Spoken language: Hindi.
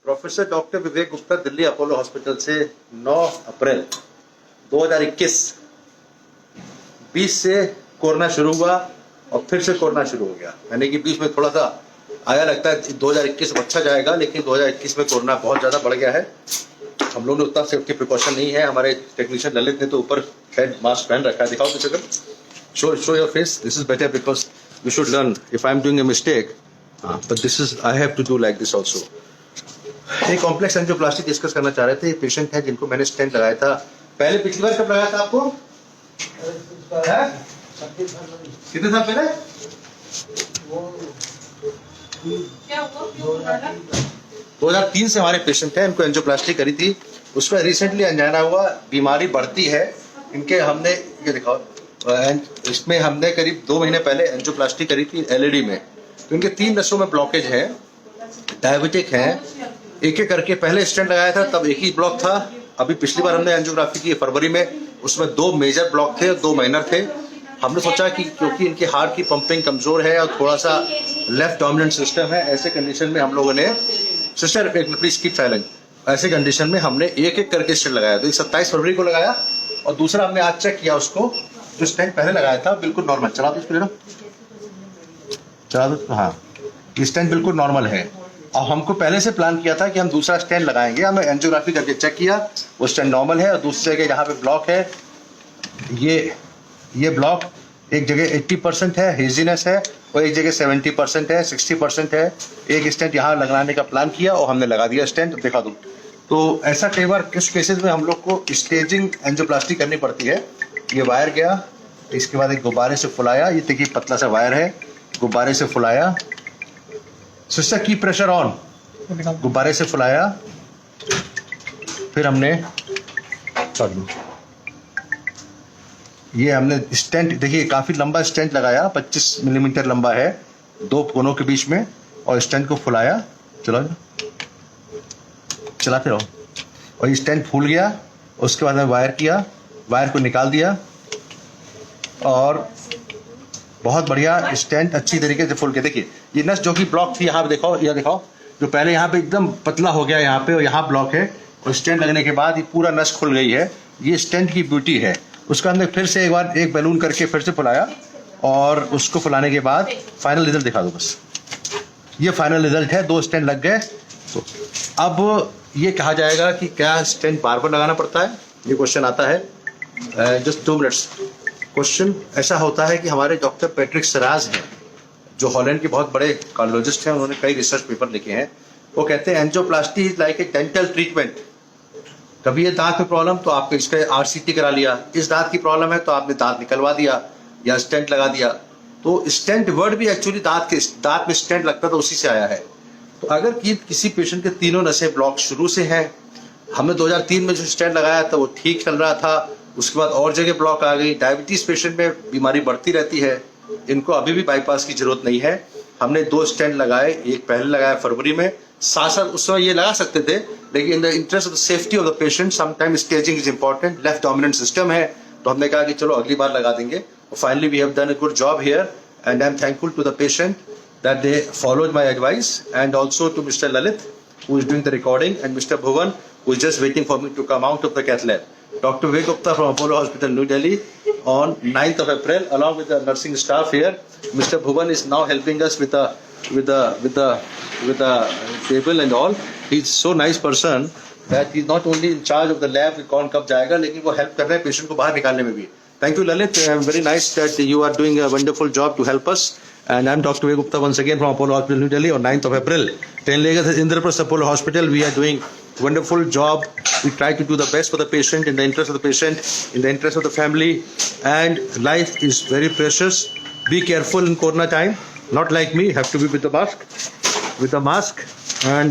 प्रोफेसर डॉक्टर विवेक गुप्ता दिल्ली अपोलो हॉस्पिटल से 9 अप्रैल 2021 20 से कोरोना शुरू हुआ और फिर से कोरोना शुरू हो गया। यानी कि बीच में थोड़ा सा आया, लगता है 2021 अच्छा जाएगा, लेकिन 2021 में कोरोना बहुत ज़्यादा बढ़ गया है। हम लोग ने उतना सेफ्टी प्रिकॉशन नहीं है। हमारे टेक्नीशियन ललित ने तो ऊपर हेड मास्क पहन रखा है। दिखाओ कुछ अगर, show your face, this is better because you should learn. If I am doing a mistake, but this is I have to do like this also. एक कॉम्प्लेक्स एंजियोप्लास्टी डिस्कस करना चाह रहे थे। पेशेंट है जिनको मैंने स्टेंट लगाया था। पहले पिछली बार कब लगाया था आपको? कितने साल पहले? 2003 से हमारे पेशेंट है, इनको एंजियोप्लास्टी करी थी। उसमें रिसेंटली अंजाना हुआ, बीमारी बढ़ती है इनके। हमने ये दिखाओ, इसमें हमने करीब 2 महीने पहले एंजियोप्लास्टी करी थी एलईडी में। तो इनके 3 नसों में ब्लॉकेज है, डायबिटिक है। एक एक करके पहले स्टेंट लगाया था तब एक ही ब्लॉक था। अभी पिछली बार हमने एंजियोग्राफी की फरवरी में, उसमें 2 मेजर ब्लॉक थे, 2 माइनर थे। हमने सोचा कि क्योंकि इनकी हार्ट की पंपिंग कमजोर है और थोड़ा सा लेफ्ट डोमिनेंट सिस्टम है, ऐसे कंडीशन में हम लोगों ने, सिस्टर प्लीज कीप साइलेंट, ऐसे कंडीशन में हमने एक एक करके स्टेंट लगाया। तो 27 फरवरी को लगाया और दूसरा हमने आज चेक किया उसको। जो स्टेंट पहले लगाया था बिल्कुल नॉर्मल, चला दो इसको, चला दो। हाँ, ये स्टेंट बिल्कुल नॉर्मल है। और हमको पहले से प्लान किया था कि हम दूसरा स्टेंट लगाएंगे। हमने एंजियोग्राफी करके चेक किया, वो स्टेंट नॉर्मल है। और दूसरी जगह जहाँ पे ब्लॉक है, ये ब्लॉक एक जगह 80% है, हेजीनेस है, और एक जगह 70% है, 60% है। एक स्टेंट यहाँ लगाने का प्लान किया और हमने लगा दिया स्टेंट। दिखा दूँ तो ऐसा कई बार किस केसेस में हम लोग को स्टेजिंग एंजियोप्लास्टी करनी पड़ती है। ये वायर गया, इसके बाद एक गुब्बारे से फुलाया, ये देखिए पतला सा वायर है, गुब्बारे से फुलाया। सिस्टर की प्रेशर ऑन, गुब्बारे से फुलाया। फिर हमने ये हमने स्टेंट, देखिए काफी लंबा स्टेंट लगाया, 25 मिलीमीटर लंबा है 2 कोनों के बीच में, और स्टेंट को फुलाया। चलो चलाते रहो। और ये स्टेंट फूल गया। उसके बाद हमने वायर किया, वायर को निकाल दिया और बहुत बढ़िया स्टेंट अच्छी तरीके से फूल के। देखिए ये नस जो कि ब्लॉक थी, यहाँ पे देखो, यह दिखाओ, जो पहले यहाँ पे एकदम पतला हो गया यहाँ पे, और यहाँ ब्लॉक है, और स्टेंट लगने के बाद ये पूरा नस खुल गई है। ये स्टेंट की ब्यूटी है। उसका हमने फिर से एक बार एक बैलून करके फिर से फुलाया, और उसको फुलाने के बाद फाइनल रिजल्ट दिखा दो बस। ये फाइनल रिजल्ट है, 2 स्टेंट लग गए। तो अब ये कहा जाएगा कि क्या स्टेंट बार बार लगाना पड़ता है, ये क्वेश्चन आता है। Just 2 minutes. क्वेश्चन ऐसा होता है कि हमारे डॉक्टर पैट्रिक सराज हैं, जो हॉलैंड के बहुत बड़े कार्डियोलॉजिस्ट हैं, उन्होंने कई रिसर्च पेपर लिखे हैं। वो कहते हैं angioplasty is like a dental treatment. कभी ये दांत में प्रॉब्लम तो आपने इसका आरसीटी करा लिया, इस दांत की प्रॉब्लम है तो आपने दांत निकलवा दिया या स्टेंट लगा दिया। तो स्टेंट वर्ड भी एक्चुअली दांत में स्टेंट लगता था, उसी से आया है। तो अगर किसी पेशेंट के तीनों नसें ब्लॉक शुरू से हैं, हमने 2003 में जो स्टेंट लगाया था वो ठीक चल रहा था, उसके बाद और जगह ब्लॉक आ गई। डायबिटीज पेशेंट में बीमारी बढ़ती रहती है, इनको अभी भी बाईपास की जरूरत नहीं है। हमने 2 स्टेंट लगाए, एक पहले लगाया फरवरी में, साथ उस समय ये लगा सकते थे, लेकिन in the interest of the safety of the patient sometime staging is important. Left dominant system है, तो हमने कहा कि चलो अगली बार लगा देंगे। Finally we have done a good job here, and I am thankful to the patient that they followed my advice, and also to Mr. Lalit, who is doing the recording, and Mr. Bhuvan, who is just waiting for me to come out of the cath lab. Dr. Vivek Gupta from Apollo Hospital, New Delhi, on 9th of April, along with the nursing staff here. Mr. Bhuvan is now helping us with the table and all. He's so nice person that he's not only in charge of the lab, कौन कब जाएगा, लेकिन वो help कर रहे हैं पेशेंट को बाहर निकालने में भी। Thank you, Lalit. Very nice that you are doing a wonderful job to help us. And I'm Dr. Vivek Gupta once again from Apollo Hospital, New Delhi, on 9th of April. Indraprasth Apollo Hospital, we are doing wonderful job. We try to do the best for the patient, in the interest of the patient, in the interest of the family. And life is very precious. Be careful in Corona time. Not like me, have to be with the mask. And